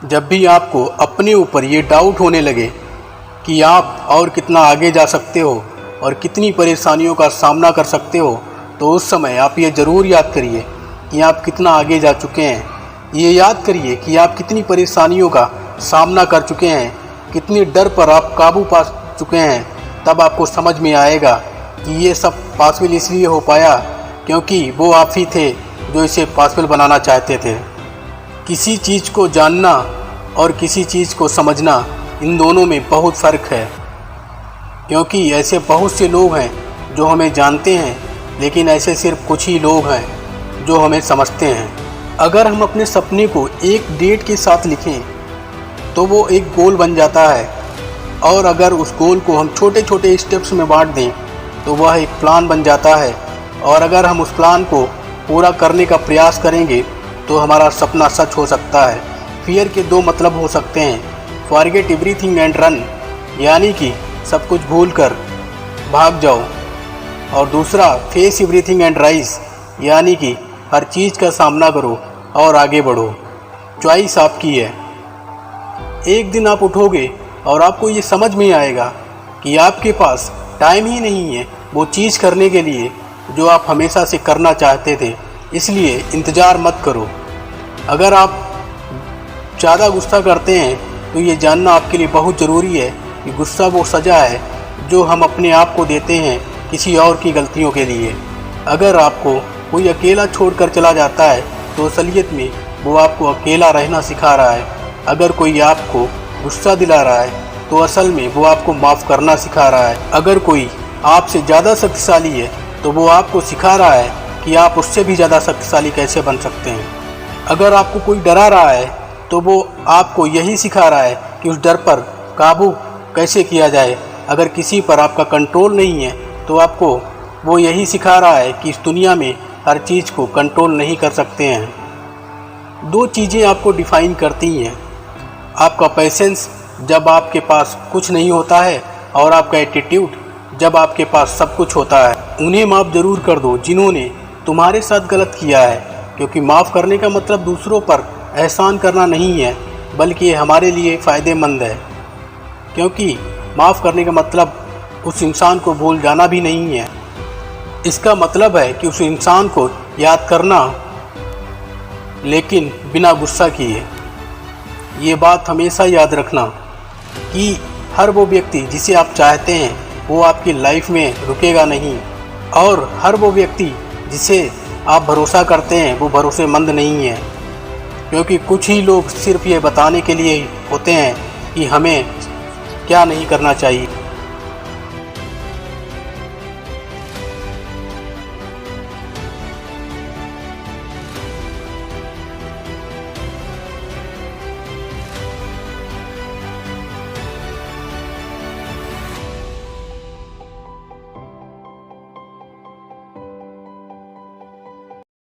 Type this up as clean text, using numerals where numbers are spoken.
जब भी आपको अपने ऊपर ये डाउट होने लगे कि आप और कितना आगे जा सकते हो और कितनी परेशानियों का सामना कर सकते हो, तो उस समय आप ये ज़रूर याद करिए कि आप कितना आगे जा चुके हैं। ये याद करिए कि आप कितनी परेशानियों का सामना कर चुके हैं, कितने डर पर आप काबू पा चुके हैं। तब आपको समझ में आएगा कि ये सब पॉसिबल इसलिए हो पाया क्योंकि वो आप ही थे जो इसे पॉसिबल बनाना चाहते थे। किसी चीज़ को जानना और किसी चीज़ को समझना, इन दोनों में बहुत फ़र्क है, क्योंकि ऐसे बहुत से लोग हैं जो हमें जानते हैं, लेकिन ऐसे सिर्फ कुछ ही लोग हैं जो हमें समझते हैं। अगर हम अपने सपने को एक डेट के साथ लिखें तो वो एक गोल बन जाता है, और अगर उस गोल को हम छोटे छोटे स्टेप्स में बांट दें तो वह एक प्लान बन जाता है, और अगर हम उस प्लान को पूरा करने का प्रयास करेंगे तो हमारा सपना सच हो सकता है। फियर के दो मतलब हो सकते हैं, फॉरगेट एवरीथिंग एंड रन, यानी कि सब कुछ भूल कर भाग जाओ, और दूसरा फेस एवरीथिंग एंड राइज, यानी कि हर चीज़ का सामना करो और आगे बढ़ो। चॉइस आपकी है। एक दिन आप उठोगे और आपको ये समझ में आएगा कि आपके पास टाइम ही नहीं है वो चीज़ करने के लिए जो आप हमेशा से करना चाहते थे, इसलिए इंतज़ार मत करो। अगर आप ज़्यादा गुस्सा करते हैं तो ये जानना आपके लिए बहुत ज़रूरी है कि गुस्सा वो सज़ा है जो हम अपने आप को देते हैं किसी और की गलतियों के लिए। अगर आपको कोई अकेला छोड़कर चला जाता है तो असलियत में वो आपको अकेला रहना सिखा रहा है। अगर कोई आपको गुस्सा दिला रहा है तो असल में वो आपको माफ़ करना सिखा रहा है। अगर कोई आपसे ज़्यादा शक्तिशाली है तो वो आपको सिखा रहा है कि आप उससे भी ज़्यादा शक्तिशाली कैसे बन सकते हैं। अगर आपको कोई डरा रहा है तो वो आपको यही सिखा रहा है कि उस डर पर काबू कैसे किया जाए। अगर किसी पर आपका कंट्रोल नहीं है तो आपको वो यही सिखा रहा है कि इस दुनिया में हर चीज़ को कंट्रोल नहीं कर सकते हैं। दो चीज़ें आपको डिफ़ाइन करती हैं, आपका पेशेंस जब आपके पास कुछ नहीं होता है, और आपका एटीट्यूड जब आपके पास सब कुछ होता है। उन्हें माफ़ ज़रूर कर दो जिन्होंने तुम्हारे साथ गलत किया है, क्योंकि माफ़ करने का मतलब दूसरों पर एहसान करना नहीं है, बल्कि ये हमारे लिए फ़ायदेमंद है। क्योंकि माफ़ करने का मतलब उस इंसान को भूल जाना भी नहीं है। इसका मतलब है कि उस इंसान को याद करना, लेकिन बिना गुस्सा किए। ये बात हमेशा याद रखना कि हर वो व्यक्ति जिसे आप चाहते हैं वो आपकी लाइफ में रुकेगा नहीं, और हर वो व्यक्ति जिसे आप भरोसा करते हैं वो भरोसेमंद नहीं है। क्योंकि कुछ ही लोग सिर्फ ये बताने के लिए होते हैं कि हमें क्या नहीं करना चाहिए।